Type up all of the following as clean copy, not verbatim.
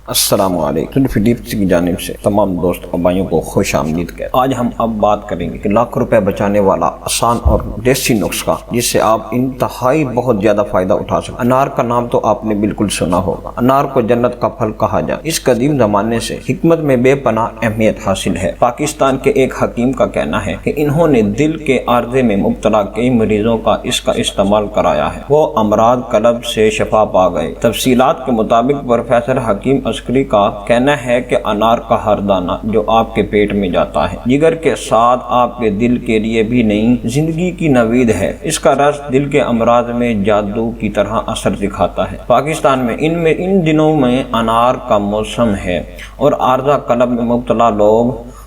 السلام علیکم فلیپس کی جانب سے تمام دوست اور بھائیوں کو خوش آمدید کہتے ہیں۔ آج ہم اب بات کریں گے کہ لاکھ روپے بچانے والا آسان اور دیسی نسخہ جس سے آپ انتہائی بہت زیادہ فائدہ اٹھا سکتے۔ انار کا نام تو آپ نے بالکل سنا ہوگا۔ انار کو جنت کا پھل کہا جاتا ہے۔ اس قدیم زمانے سے حکمت میں بے پناہ اہمیت حاصل ہے۔ پاکستان کے ایک حکیم کا کہنا ہے کہ انہوں نے دل کے عارضے میں مبتلا کئی مریضوں کا اس کا استعمال کرایا ہے، وہ امراض قلب سے شفا پا گئے۔ تفصیلات کے مطابق پروفیسر حکیم عسکری کا کہنا ہے کہ انار کا ہر دانہ جو آپ کے پیٹ میں جاتا ہے جگر کے ساتھ آپ کے دل کے لیے بھی نئی زندگی کی نوید ہے۔ اس کا رس دل کے امراض میں جادو کی طرح اثر دکھاتا ہے۔ پاکستان میں ان دنوں میں انار کا موسم ہے اور عارضہ قلب میں مبتلا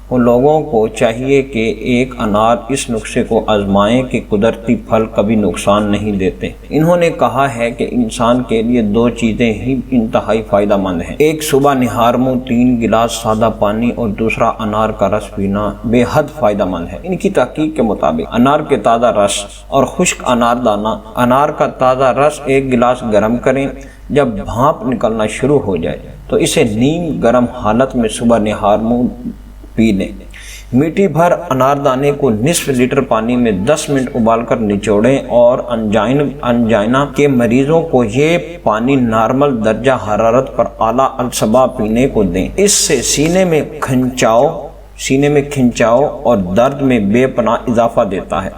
لوگوں کو چاہیے کہ ایک انار اس نسخے کو آزمائیں کہ قدرتی پھل کبھی نقصان نہیں دیتے۔ انہوں نے کہا ہے کہ انسان کے لیے دو چیزیں ہی انتہائی فائدہ مند ہیں، ایک صبح نہار منہ 3 گلاس سادہ پانی اور دوسرا انار کا رس پینا بے حد فائدہ مند ہے۔ ان کی تحقیق کے مطابق انار کے تازہ رس اور خشک انار دانہ، انار کا تازہ رس 1 گلاس گرم کریں، جب بھاپ نکلنا شروع ہو جائے تو اسے نیم گرم حالت میں صبح نہار منہ پی لیں۔ میٹھی بھر انار دانے کو نصف لیٹر پانی میں 10 منٹ ابال کر نچوڑیں اور انجائنا کے مریضوں کو یہ پانی نارمل درجہ حرارت پر اعلیٰ الصبا پینے کو دیں۔ اس سے سینے میں کھنچاؤ اور درد میں بے پناہ اضافہ دیتا ہے،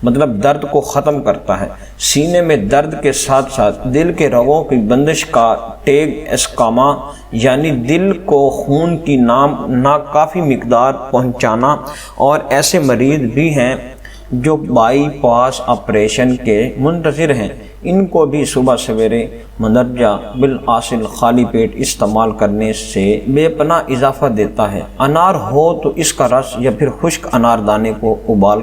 مطلب درد کو ختم کرتا ہے۔ سینے میں درد کے ساتھ ساتھ دل کے رگوں کی بندش کا ٹیگ اسکاما یعنی دل کو خون کی ناکافی مقدار پہنچانا، اور ایسے مریض بھی ہیں جو بائی پاس آپریشن کے منتظر ہیں، ان کو بھی صبح سویرے مندرجہ بالحاصل خالی پیٹ استعمال کرنے سے بے پناہ اضافہ دیتا ہے۔ انار ہو تو اس کا رس یا پھر خشک انار دانے کو ابال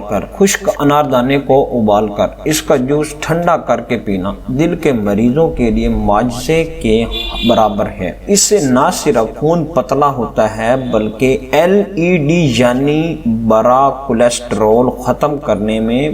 کر اس کا جوس ٹھنڈا کر کے پینا دل کے مریضوں کے لیے معجزے کے برابر ہے۔ اس سے نہ صرف خون پتلا ہوتا ہے بلکہ LED یعنی برا کولیسٹرول ختم کرنے میں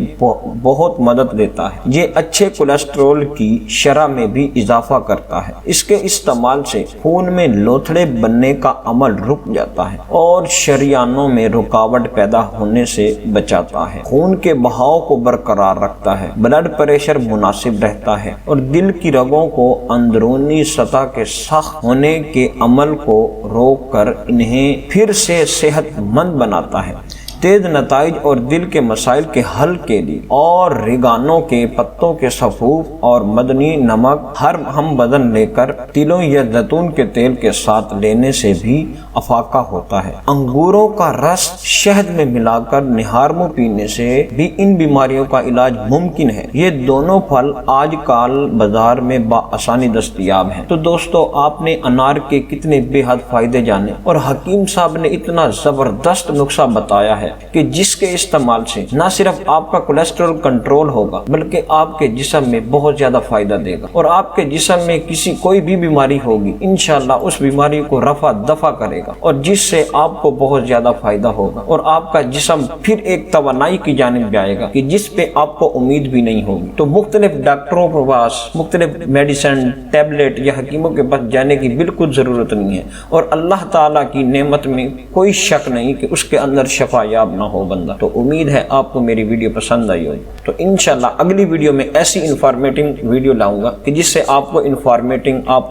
بہت مدد دیتا ہے۔ یہ اچھے کولیسٹرول کی شرح میں بھی اضافہ کرتا ہے۔ اس کے استعمال سے خون میں لوتھڑے بننے کا عمل رک جاتا ہے اور شریانوں میں رکاوٹ پیدا ہونے سے بچاتا ہے، خون کے بہاؤ کو برقرار رکھتا ہے، بلڈ پریشر مناسب رہتا ہے اور دل کی رگوں کو اندرونی سطح کے سخت ہونے کے عمل کو روک کر انہیں پھر سے صحت مند بناتا ہے۔ تیز نتائج اور دل کے مسائل کے حل کے لیے اور ریگانوں کے پتوں کے صفوف اور مدنی نمک ہم بدن لے کر تلوں یا زیتون کے تیل کے ساتھ لینے سے بھی افاقہ ہوتا ہے۔ انگوروں کا رس شہد میں ملا کر نہار منہ پینے سے بھی ان بیماریوں کا علاج ممکن ہے۔ یہ دونوں پھل آج کل بازار میں بآسانی دستیاب ہیں۔ تو دوستو، آپ نے انار کے کتنے بے حد فائدے جانے اور حکیم صاحب نے اتنا زبردست نسخہ بتایا ہے کہ جس کے استعمال سے نہ صرف آپ کا کولیسٹرول کنٹرول ہوگا بلکہ آپ کے جسم میں بہت زیادہ فائدہ دے گا، اور آپ کے جسم میں کوئی بھی بیماری ہوگی انشاءاللہ اس بیماری کو رفع دفع کرے گا، اور جس سے آپ کو بہت زیادہ فائدہ ہوگا اور آپ کا جسم پھر ایک توانائی کی جانب جائے گا کہ جس پہ آپ کو امید بھی نہیں ہوگی۔ تو مختلف ڈاکٹروں کے پاس مختلف میڈیسن ٹیبلٹ یا حکیموں کے پاس جانے کی بالکل ضرورت نہیں ہے، اور اللہ تعالیٰ کی نعمت میں کوئی شک نہیں کہ اس کے اندر شفا یاب نہ ہو بندہ۔ تو امید ہے آپ کو میری ویڈیو پسند آئی ہوگی۔ تو انشاءاللہ اگلی ویڈیو میں ایسی انفارمیٹنگ ویڈیو لاؤں گا کہ جس سے آپ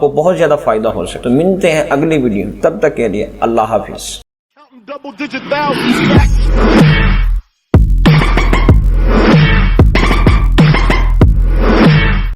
کو بہت زیادہ فائدہ ہو سکے۔ تو ملتے ہیں اگلی ویڈیو میں، تب تک کے لیے اللہ حافظ۔